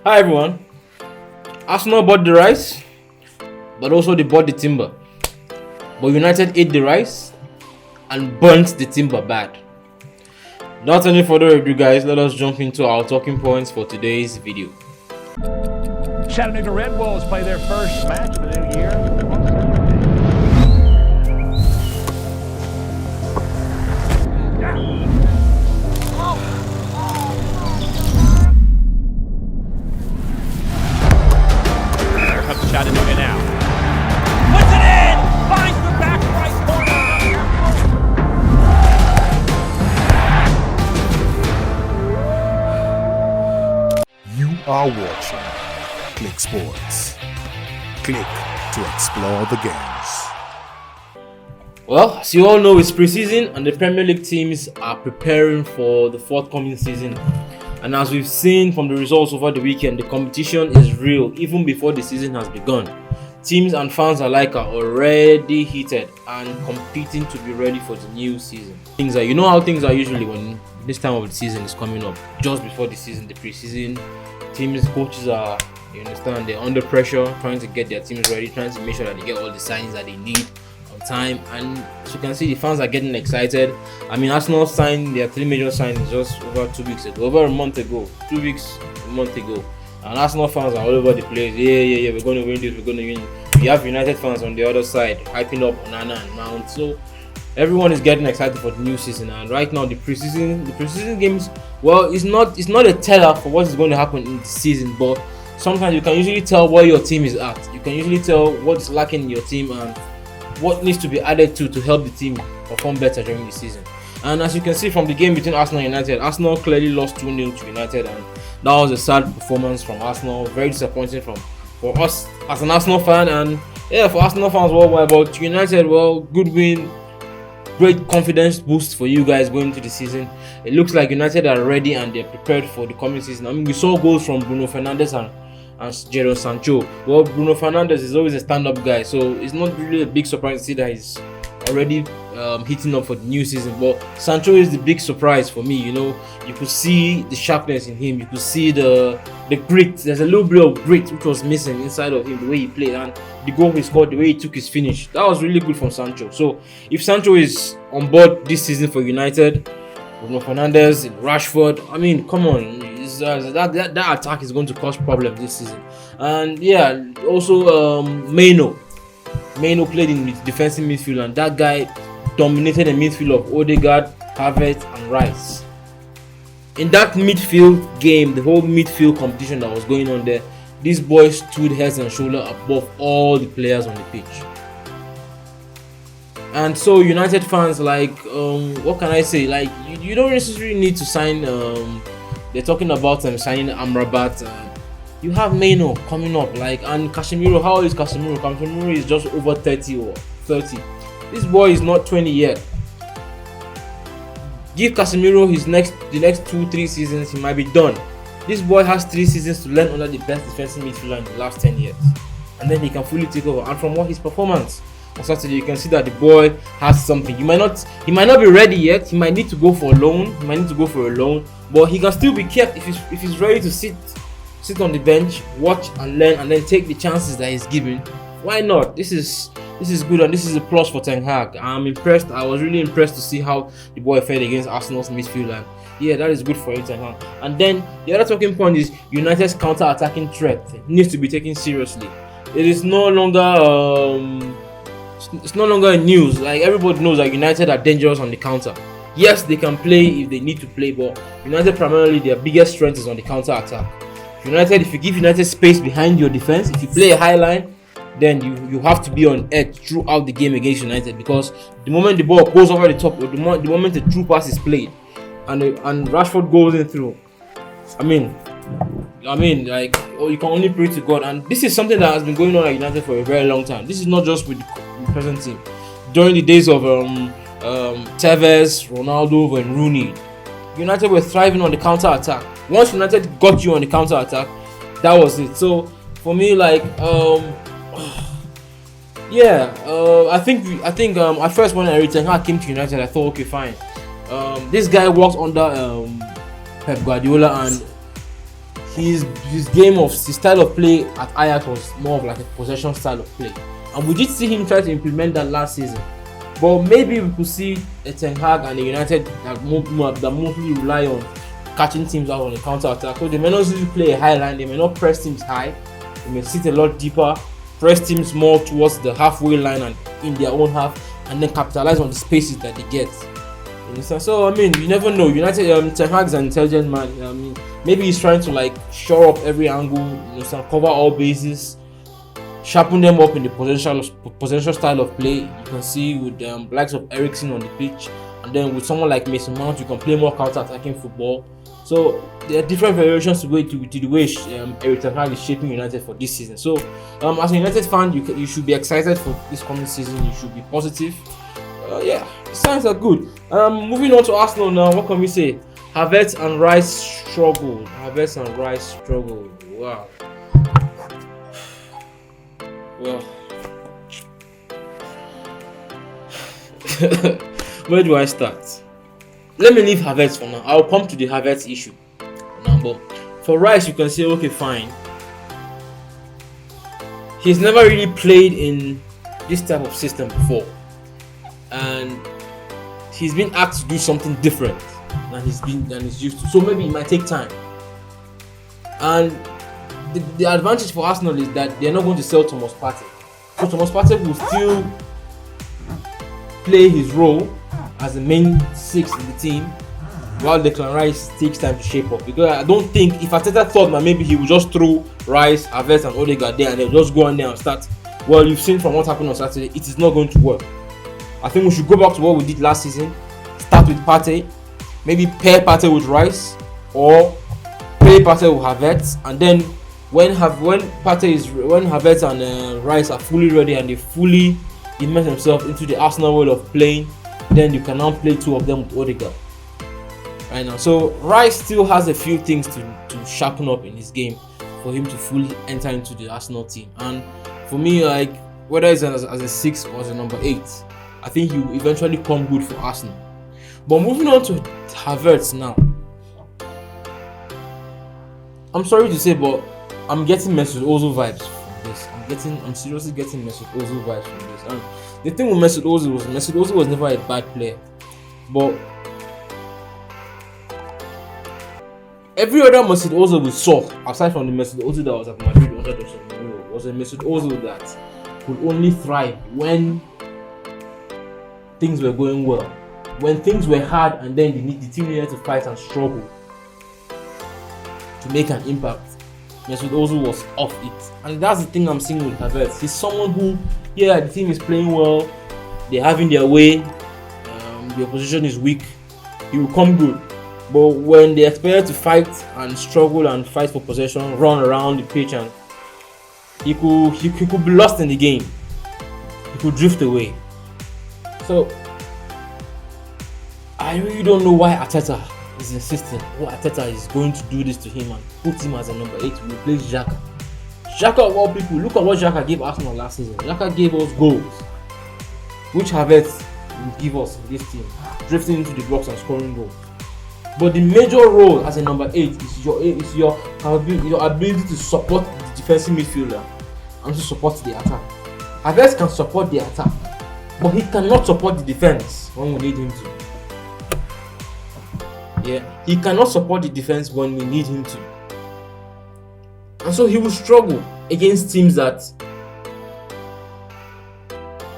Hi everyone. Arsenal bought the rice, but also they bought the timber. But United ate the rice and burnt the timber bad. Not any further ado, guys, let us jump into our talking points for today's video. Chattanooga Red Wolves play their first match of the new year. Here comes Chattanooga now. Puts it in! Finds the back right corner. You are watching Click Sports. Click to explore the games. Well, as you all know, it's preseason and the Premier League teams are preparing for the forthcoming season. And as we've seen from the results over the weekend, the competition is real even before the season has begun. Teams and fans alike are already heated and competing to be ready for the new season. You know how things are usually when this time of the season is coming up. Just before the season, the preseason, teams, coaches are, you understand, they're under pressure, trying to get their teams ready, trying to make sure that they get all the signings that they need on time. And as you can see, the fans are getting excited. I mean, Arsenal signed their 3 major signings just over 2 weeks ago, over a month ago, 2 weeks, a month ago. And Arsenal fans are all over the place. Yeah, we're going to win this, we're going to win. We have United fans on the other side, hyping up Onana and Mount. So everyone is getting excited for the new season. And right now, the preseason games, well, it's not a teller for what is going to happen in the season, but sometimes you can usually tell where your team is at. You can usually tell what's lacking in your team and what needs to be added to help the team perform better during the season. And as you can see from the game between Arsenal and United, Arsenal clearly lost 2-0 to United, and that was a sad performance from Arsenal. Very disappointing for us as an Arsenal fan, and yeah, for Arsenal fans worldwide. But United, well, good win, great confidence boost for you guys going into the season. It looks like United are ready and they're prepared for the coming season. I mean, we saw goals from Bruno Fernandez and Sancho. Well, Bruno Fernandez is always a stand-up guy, so it's not really a big surprise to see that he's already hitting up for the new season. But Sancho is the big surprise for me. You know, you could see the sharpness in him. You could see the grit. There's a little bit of grit which was missing inside of him, the way he played and the goal he scored, the way he took his finish. That was really good from Sancho. So if Sancho is on board this season for United, Bruno Fernandez, Rashford, I mean, come on, that attack is going to cause problems this season. And yeah, also Maino played in defensive midfield, and that guy dominated the midfield of Odegaard, Havertz and Rice. In that midfield game, the whole midfield competition that was going on there, these boys stood heads and shoulders above all the players on the pitch. And so United fans, like, what can I say? Like, you don't necessarily need to sign. They're talking about signing Amrabat. You have Maino coming up, like, and Casemiro. How old is Casemiro? Casemiro is just over 30 or 30. This boy is not 20 yet. Give Casemiro the next 2-3 seasons, he might be done. This boy has 3 seasons to learn under the best defensive midfielder in the last 10 years, and then he can fully take over. And from what his performance on Saturday, you can see that the boy has something. He might not be ready yet. He might need to go for a loan. But he can still be kept if he's ready to sit on the bench, watch and learn, and then take the chances that he's given. Why not? This is good, and this is a plus for Ten Hag. I'm impressed. I was really impressed to see how the boy fared against Arsenal's midfield, and yeah, that is good for you, Ten Hag. And then the other talking point is United's counter-attacking threat needs to be taken seriously. It is no longer it's no longer news. Like, everybody knows that United are dangerous on the counter. Yes, they can play if they need to play, but United primarily their biggest strength is on the counter attack. If you give United space behind your defense, if you play a high line, then you have to be on edge throughout the game against United, because the moment the ball goes over the top, or the moment the true pass is played, and Rashford goes in through, I mean, like, you can only pray to God. And this is something that has been going on at United for a very long time. This is not just with the present team. During the days of Tevez, Ronaldo and Rooney, United were thriving on the counter attack. Once United got you on the counter attack, that was it. So for me, like, I think at first when Ten Hag came to United, I thought, okay, fine. This guy worked under Pep Guardiola, and his style of play at Ajax was more of like a possession style of play, and we did see him try to implement that last season. But maybe we could see a Ten Hag and a United that mostly rely on catching teams out on the counter attack. So they may not usually play a high line, they may not press teams high, they may sit a lot deeper, press teams more towards the halfway line and in their own half, and then capitalize on the spaces that they get. You understand? So I mean, you never know. United, Ten Hag's an intelligent man. I mean, maybe he's trying to like shore up every angle, you understand, cover all bases, sharpen them up in the possession style of play. You can see with likes of Eriksen on the pitch, and then with someone like Mason Mount, you can play more counter-attacking football. So there are different variations to the way Erik ten Hag is shaping United for this season. So as a United fan, you should be excited for this coming season. You should be positive. Yeah, the signs are good. Moving on to Arsenal now. What can we say? Havertz and Rice struggled. Wow. Well, where do I start? Let me leave Havertz for now. I'll come to the Havertz issue now. But for Rice, you can say, okay, fine. He's never really played in this type of system before, and he's been asked to do something different than he's used to. So maybe it might take time. And the advantage for Arsenal is that they're not going to sell Thomas Partey. So Thomas Partey will still play his role as the main six in the team, while Declan Rice takes time to shape up. Because I don't think, if Arteta thought that maybe he would just throw Rice, Havertz and Odegaard there and they'll just go on there and start, well, you've seen from what happened on Saturday, it is not going to work. I think we should go back to what we did last season. Start with Partey, maybe pair Partey with Rice, or play Partey with Havertz, and then when Havertz and Rice are fully ready and they fully immerse themselves into the Arsenal way of playing, then you can now play two of them with Odegaard right now. So Rice still has a few things to sharpen up in his game for him to fully enter into the Arsenal team. And for me, like, whether it's as a 6 or as a number 8, I think he will eventually come good for Arsenal. But moving on to Havertz now, I'm sorry to say, but I'm getting Mesut Ozil vibes from this. I'm seriously getting Mesut Ozil vibes from this. And the thing with Mesut Ozil was never a bad player, but every other Mesut Ozil we saw, aside from the Mesut Ozil that was at Madrid under Jose Mourinho, was a Mesut Ozil that could only thrive when things were going well, when things were hard, and then the team needed to fight and struggle to make an impact. Mesut Ozil was off it, and that's the thing I'm seeing with Havertz. He's someone who, yeah, the team is playing well, they're having their way, the opposition is weak, he will come good. But when they expect to fight and struggle and fight for possession, run around the pitch, and he could be lost in the game, he could drift away. So I really don't know why Arteta is insisting. Why Arteta is going to do this to him and put him as a number 8 to replace Xhaka. Xhaka, of all people, look at what Xhaka gave Arsenal last season. Xhaka gave us goals, which Havertz will give us in this team, drifting into the box and scoring goals. But the major role as a number 8 is your ability to support the defensive midfielder and to support the attack. Havertz can support the attack, but he cannot support the defense when we need him to. Yeah, he cannot support the defense when we need him to. And so he will struggle against teams that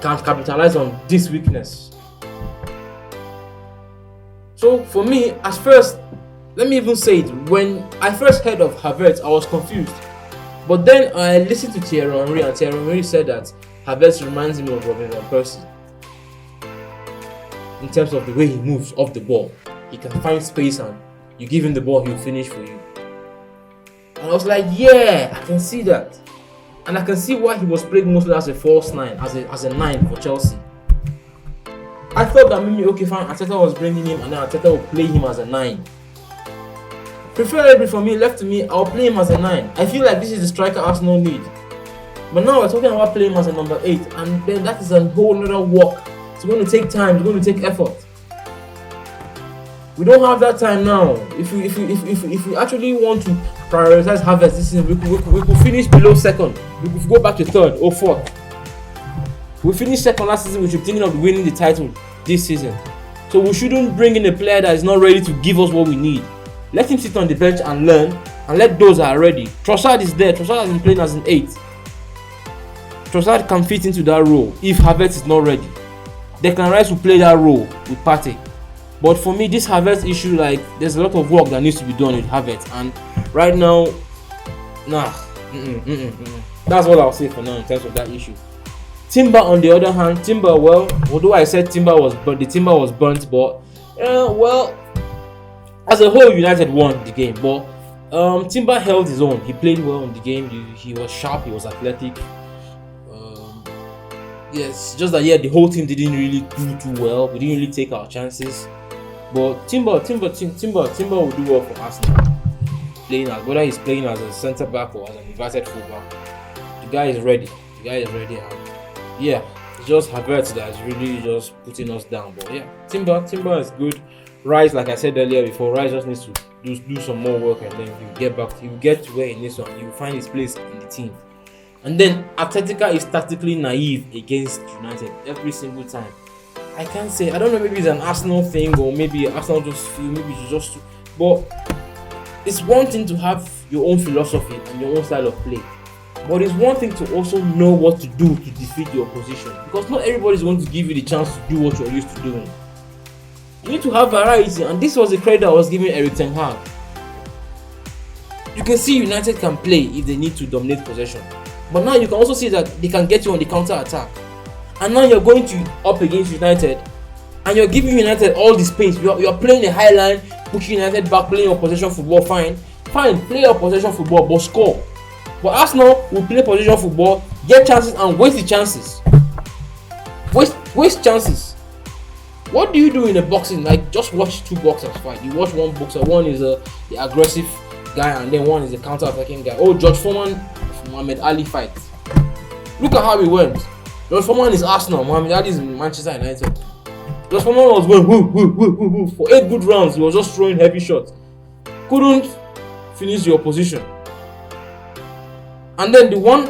can't capitalize on this weakness. So for me, at first, let me even say it, when I first heard of Havertz, I was confused. But then I listened to Thierry Henry, and Thierry Henry said that Havertz reminds him of Robin Van Persie in terms of the way he moves off the ball. He can find space, and you give him the ball, he'll finish for you. And I was like, yeah, I can see that. And I can see why he was played mostly as a false 9, as a 9 for Chelsea. I thought that maybe, okay, fine, Arteta was bringing him and then Arteta would play him as a 9. Preferably for me, left to me, I'll play him as a 9. I feel like this is the striker Arsenal need. But now we're talking about playing him as a number 8, and then that is a whole other work. It's going to take time, it's going to take effort. We don't have that time now. If we actually want to prioritize Havertz this season, we could finish below second. We could go back to third or fourth. We finished second last season. We should be thinking of winning the title this season. So we shouldn't bring in a player that is not ready to give us what we need. Let him sit on the bench and learn, and let those that are ready. Trossard is there. Trossard has been playing as an 8. Trossard can fit into that role if Havertz is not ready. Declan Rice will play that role with Partey. But for me, this Havertz issue, like, there's a lot of work that needs to be done with Havertz, and right now, that's all I'll say for now in terms of that issue. Timber, on the other hand, although I said Timber was burnt, but as a whole, United won the game. But Timber held his own. He played well in the game. He was sharp. He was athletic. Yes, just that the whole team didn't really do too well. We didn't really take our chances. But Timber will do well for Arsenal. Whether he's playing as a centre back or as an inverted fullback, the guy is ready. And it's just Havertz that is really just putting us down. But Timber is good. Rice, like I said earlier before, Rice just needs to do some more work, and then he will get to where he needs to, and he will find his place in the team. And then Arteta is tactically naive against United every single time. I can't say, I don't know, maybe it's an Arsenal thing, or maybe Arsenal just feel, maybe it's just, but it's one thing to have your own philosophy and your own style of play, but it's one thing to also know what to do to defeat your opposition, because not everybody is going to give you the chance to do what you're used to doing. You need to have variety, and this was the credit I was giving Erik ten Hag. You can see United can play if they need to dominate possession, but now you can also see that they can get you on the counter attack. And now you're going up against United, and you're giving United all the space. You're playing a high line, pushing United back, playing your possession football. Fine, play your possession football, but score. But Arsenal will play possession football, get chances, and waste the chances. Waste chances. What do you do in the boxing? Like, just watch two boxers fight. You watch one boxer. One is the aggressive guy, and then one is the counter-attacking guy. George Foreman, Muhammad Ali fight. Look at how it went. George Foreman is Arsenal, Muhammad Ali is in Manchester United. George Foreman was going whoo for 8 good rounds. He was just throwing heavy shots. Couldn't finish the opposition. And then the one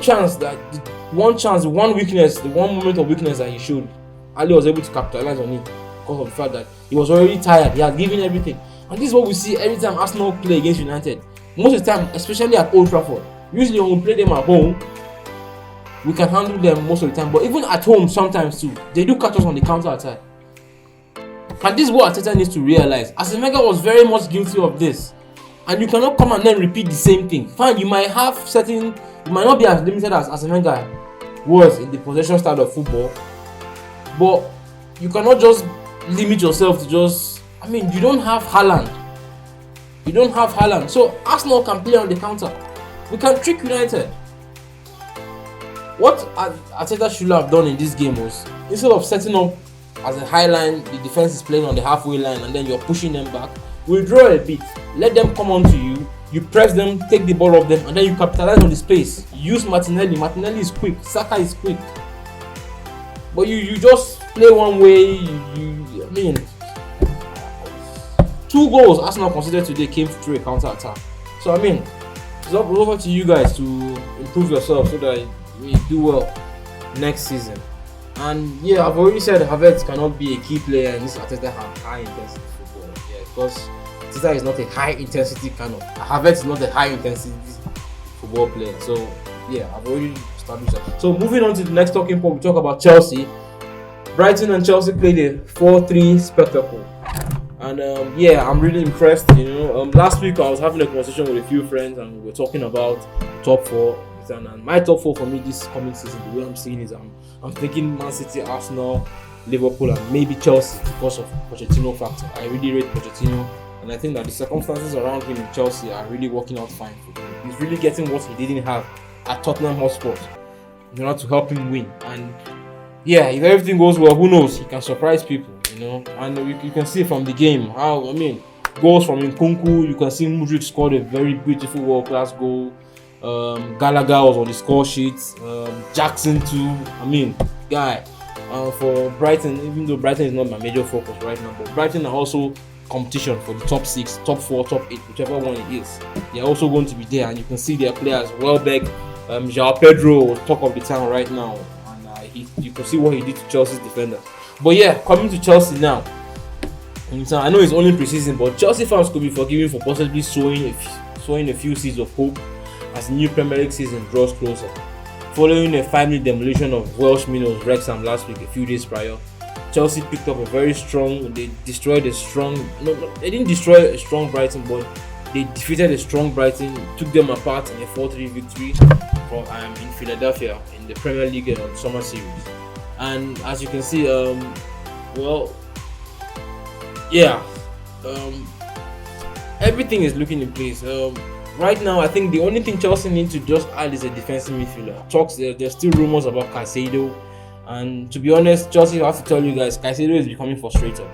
moment of weakness that he showed, Ali was able to capitalize on it because of the fact that he was already tired. He had given everything. And this is what we see every time Arsenal play against United. Most of the time, especially at Old Trafford. Usually when we play them at home, we can handle them most of the time, but even at home sometimes too, they do catch us on the counter attack. And this is what Arteta needs to realize. Arsene Wenger was very much guilty of this, and you cannot come and then repeat the same thing. Fine, you might not be as limited as Arsene Wenger was in the possession style of football, but you cannot just limit yourself to you don't have Haaland. So Arsenal can play on the counter. We can trick United. What Arteta should have done in this game was, instead of setting up as a high line, the defense is playing on the halfway line, and then you're pushing them back, withdraw a bit, let them come onto you, you press them, take the ball off them, and then you capitalize on the space. Use Martinelli. Martinelli is quick. Saka is quick. But you just play one way. 2 goals Arsenal considered today came through a counter attack. So it's over to you guys to improve yourself so that we do well next season. And I've already said Havertz cannot be a key player in this Arteta high intensity football. Because Arteta is not a high intensity Havertz is not a high intensity football player. So I've already established that. So moving on to the next talking point, we talk about Chelsea. Brighton and Chelsea played a 4-3 spectacle. And I'm really impressed. Last week I was having a conversation with a few friends, and we were talking about top 4. And my top 4 for me this coming season, the way I'm seeing is I'm thinking Man City, Arsenal, Liverpool, and maybe Chelsea because of Pochettino factor. I really rate Pochettino, and I think that the circumstances around him in Chelsea are really working out fine for him. He's really getting what he didn't have at Tottenham Hotspur in order to help him win. And if everything goes well, who knows? He can surprise people, And you can see from the game how goals from Nkunku. You can see Mudryk scored a very beautiful world-class goal. Gallagher was on the score sheet. Jackson too. For Brighton, even though Brighton is not my major focus right now, but Brighton are also competition for the top 6, top 4, top 8, whichever one it is. They are also going to be there, and you can see their players. Welbeck, João Pedro, talk of the town right now, and you can see what he did to Chelsea's defenders. But yeah, coming to Chelsea now. I know it's only pre-season, but Chelsea fans could be forgiven for possibly sowing a few seeds of hope as the new Premier League season draws closer. Following a 5-0 demolition of Welsh minnows Wrexham last week, a few days prior, Chelsea picked up a very strong. They destroyed a strong. No, they didn't destroy a strong Brighton, but they defeated a strong Brighton, took them apart in a 4-3 victory in Philadelphia in the Premier League summer series. And as you can see, everything is looking in place. Right now, I think the only thing Chelsea need to just add is a defensive midfielder. There's still rumors about Caicedo, and to be honest, Chelsea, I have to tell you guys, Caicedo is becoming frustrated.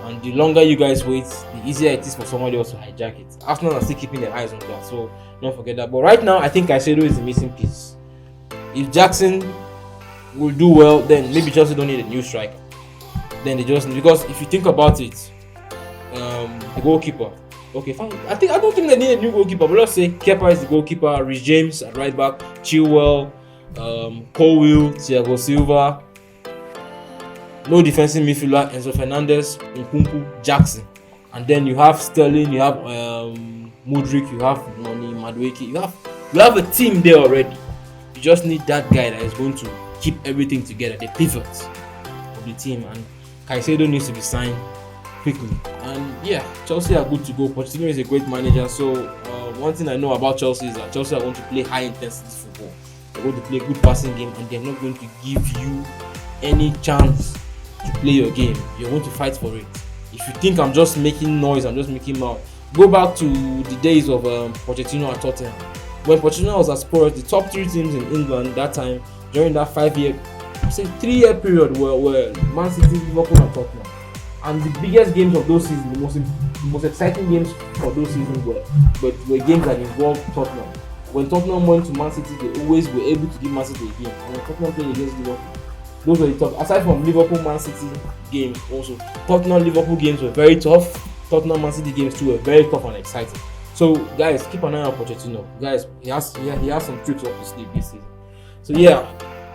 And the longer you guys wait, the easier it is for somebody else to hijack it. Arsenal are still keeping their eyes on that, so don't forget that. But right now, I think Caicedo is the missing piece. If Jackson will do well, then maybe Chelsea don't need a new striker. Then they just, because if you think about it, the goalkeeper. Okay, fine. I don't think they need a new goalkeeper, but let's say Kepa is the goalkeeper, Reece James at right back, Chilwell, Colwill, Thiago Silva. No defensive midfielder, Enzo Fernandez, Nkunku, Jackson. And then you have Sterling, you have Mudryk, you have Noni, Madueke. You have a team there already. You just need that guy that is going to keep everything together, the pivot of the team. And Caicedo needs to be signed quickly. And yeah, Chelsea are good to go. Pochettino is a great manager. So one thing I know about Chelsea is that Chelsea are going to play high intensity football. They're going to play a good passing game, and they're not going to give you any chance to play your game. You're going to fight for it. If you think I'm just making noise, I'm just making mouth, go back to the days of Pochettino at Tottenham. When Pochettino was at Spurs, the top 3 teams in England that time, during that 3-year period were Man City, Liverpool and Tottenham. And the biggest games of those seasons, the most exciting games for those seasons were games that involved Tottenham. When Tottenham went to Man City, they always were able to give Man City a game. And when Tottenham played against Liverpool, those were the top. Aside from Liverpool Man City games, also Tottenham Liverpool games were very tough. Tottenham Man City games too were very tough and exciting. So guys, keep an eye on Pochettino. Guys, he has some tricks up his sleeve this season. So yeah,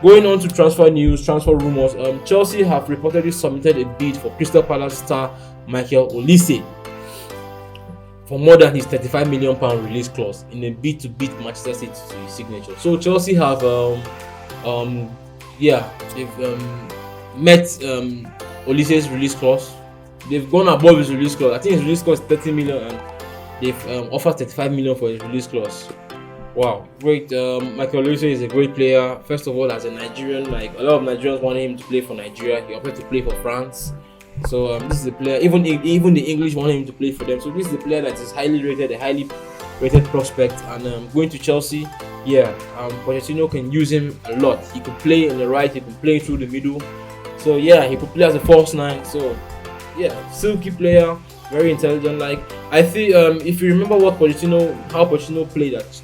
going on to transfer news, transfer rumors. Chelsea have reportedly submitted a bid for Crystal Palace star Michael Olise for more than his £35 million release clause in a bid to beat Manchester City to his signature. So Chelsea have met Olise's release clause. They've gone above his release clause. I think his release clause is 30 million, and they've offered 35 million for his release clause. Wow, great. Michael Olise is a great player. First of all, as a Nigerian, like a lot of Nigerians wanted him to play for Nigeria. He opted to play for France. So this is a player. Even the English wanted him to play for them. So this is a player that is highly rated, a highly rated prospect. And going to Chelsea, Pochettino can use him a lot. He could play on the right. He could play through the middle. So yeah, he could play as a false 9. So yeah, silky player. Very intelligent. Like I think, if you remember how Pochettino played at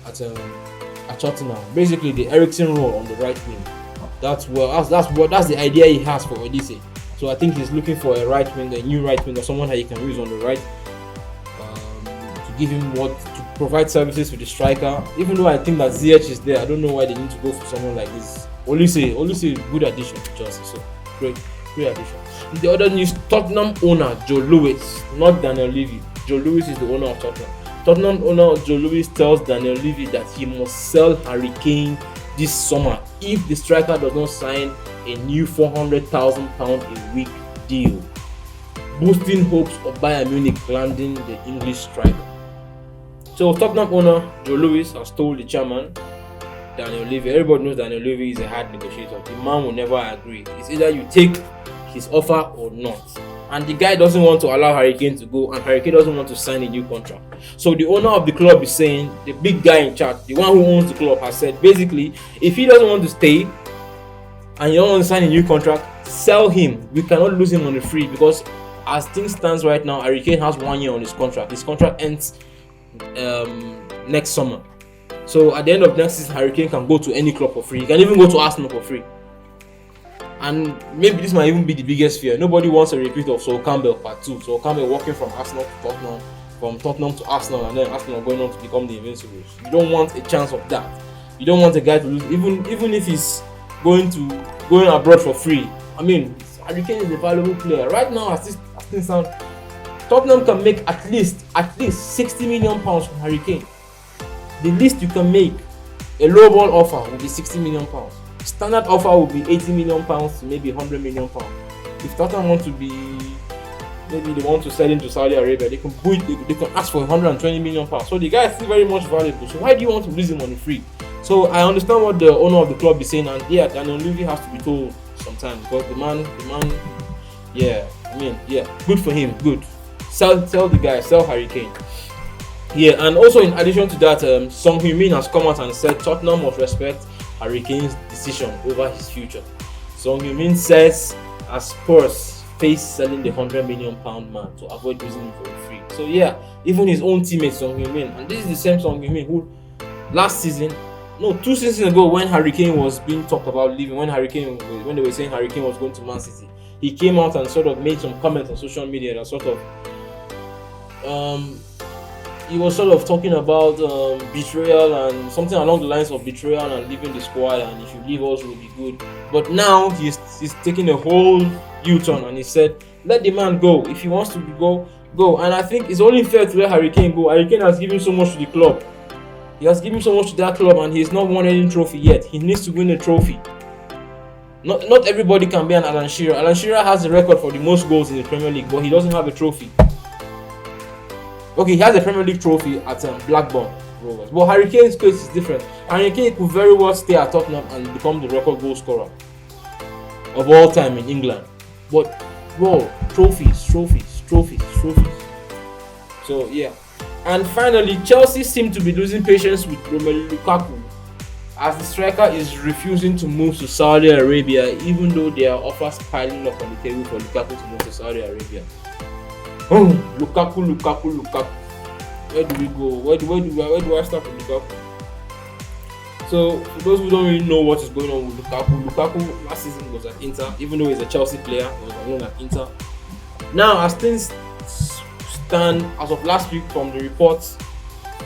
Tottenham, basically the Eriksen role on the right wing. That's the idea he has for Olise. So I think he's looking for a right wing, a new right wing, or someone that he can use on the right to give him to provide services to the striker. Even though I think that Ziyech is there, I don't know why they need to go for someone like this. Olise, good addition to Chelsea. So great addition. The other news: Tottenham owner Joe Lewis, not Daniel Levy. Joe Lewis is the owner of Tottenham. Tottenham owner Joe Lewis tells Daniel Levy that he must sell Harry Kane this summer if the striker does not sign a new £400,000 a week deal, boosting hopes of Bayern Munich landing the English striker. So Tottenham owner Joe Lewis has told the chairman Daniel Levy. Everybody knows Daniel Levy is a hard negotiator. The man will never agree. It's either you take his offer or not. And the guy doesn't want to allow Harry Kane to go, and Harry Kane doesn't want to sign a new contract. So the owner of the club is saying, the big guy in charge, the one who owns the club, has said basically, if he doesn't want to stay and you don't want to sign a new contract, sell him. We cannot lose him on the free, because as things stands right now, Harry Kane has 1 year on his contract. His contract ends next summer. So at the end of next season, Harry Kane can go to any club for free. He can even go to Arsenal for free. And maybe this might even be the biggest fear. Nobody wants a repeat of Sol Campbell part 2. Sol Campbell walking from Arsenal to Tottenham, from Tottenham to Arsenal, and then Arsenal going on to become the Invincibles. You don't want a chance of that. You don't want a guy to lose, even if he's going abroad for free. I mean, Harry Kane is a valuable player. Right now, as things sound, Tottenham can make at least 60 million pounds from Harry Kane. The least you can make, a low ball offer will be 60 million pounds. Standard offer will be 80 million pounds to maybe 100 million pounds. If Tottenham want to be, maybe they want to sell him to Saudi Arabia, they can ask for 120 million pounds. So the guy is still very much valuable. So why do you want to lose him on the free? So I understand what the owner of the club is saying, and yeah, Daniel Levy has to be told sometimes, because the man, good for him, good. Sell the guy, sell Harry Kane. Yeah, and also in addition to that, Son Heung-min has come out and said Tottenham must respect Harry Kane's decision over his future. Son Heung-min says as Spurs face selling the £100 million man to avoid losing him for free. So yeah, even his own teammate Son Heung-min, and this is the same Son Heung-min who last season, 2 seasons ago, when Harry Kane was being talked about leaving, when they were saying Harry Kane was going to Man City, he came out and sort of made some comments on social media that sort of he was sort of talking about betrayal and something along the lines of betrayal and leaving the squad, and if you leave us we'll be good. But now he's taking a whole U-turn and he said, let the man go. If he wants to go. And I think it's only fair to let Harry Kane go. Harry Kane has given so much to the club. He has given so much to that club, and he's not won any trophy yet. He needs to win a trophy. Not everybody can be an Alan Shearer. Alan Shearer has the record for the most goals in the Premier League, but he doesn't have a trophy. Okay, he has a Premier League trophy at Blackburn Rovers. But Harry Kane's case is different. Harry Kane could very well stay at Tottenham and become the record goal scorer of all time in England. But, bro, trophies. So, yeah. And finally, Chelsea seem to be losing patience with Romelu Lukaku, as the striker is refusing to move to Saudi Arabia, even though there are offers piling up on the table for Lukaku to move to Saudi Arabia. Oh, Lukaku. Where do we go? Where do I start with Lukaku? So, for those who don't really know what is going on with Lukaku last season was at Inter, even though he's a Chelsea player, he was known at Inter. Now, as things stand, as of last week from the reports,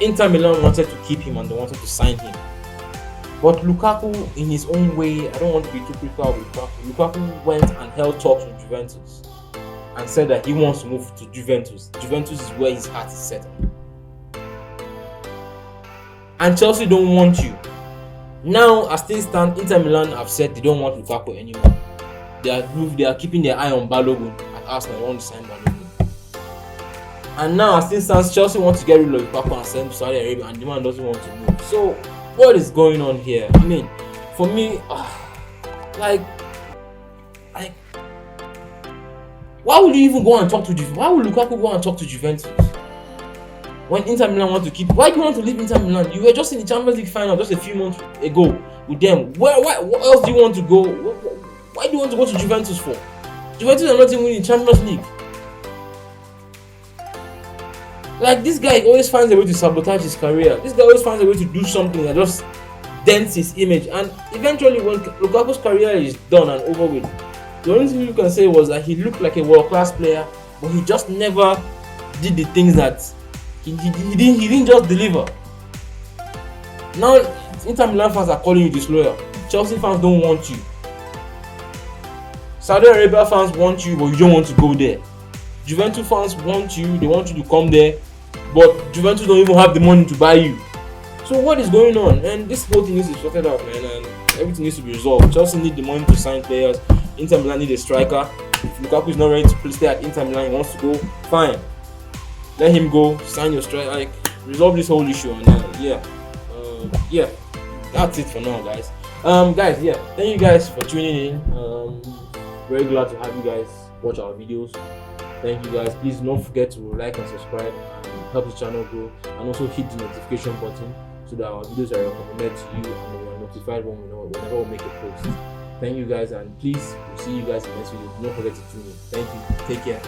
Inter Milan wanted to keep him and they wanted to sign him. But Lukaku, in his own way, I don't want to be too critical with Lukaku. Lukaku went and held talks with Juventus and said that he wants to move to Juventus. Juventus is where his heart is set on. And Chelsea don't want you. Now, as things stand, Inter Milan have said they don't want Lukaku anymore. They are keeping their eye on Balogun at Arsenal. They want to sign Balogun. And now, as things stand, Chelsea wants to get rid of Lukaku and send him to Saudi Arabia, and the man doesn't want to move. So, what is going on here? I mean, for me, why would you even go and talk to Juventus? Why would Lukaku go and talk to Juventus when Inter Milan want to keep? Why do you want to leave Inter Milan? You were just in the Champions League final just a few months ago with them. What else do you want to go? Why do you want to go to Juventus for? Juventus are not even in the Champions League. Like, this guy always finds a way to sabotage his career. This guy always finds a way to do something that just dents his image. And eventually, when Lukaku's career is done and over with, the only thing you can say was that he looked like a world-class player, but he just never did the things that he didn't just deliver. Now, Inter Milan fans are calling you disloyal. Chelsea fans don't want you. Saudi Arabia fans want you, but you don't want to go there. Juventus fans want you, they want you to come there, but Juventus don't even have the money to buy you. So what is going on? And this whole thing needs to be sorted out, man, and everything needs to be resolved. Chelsea need the money to sign players. Inter Milan need a striker. If Lukaku is not ready to stay at Inter Milan, he wants to go, fine. Let him go, sign your striker, resolve this whole issue, and that's it for now, guys. Thank you guys for tuning in. Very glad to have you guys watch our videos. Thank you guys. Please don't forget to like and subscribe and help the channel grow, and also hit the notification button so that our videos are recommended to you and we are notified whenever we make a post. Thank you guys, and please, we'll see you guys in the next video. Don't forget to tune in. Thank you. Take care.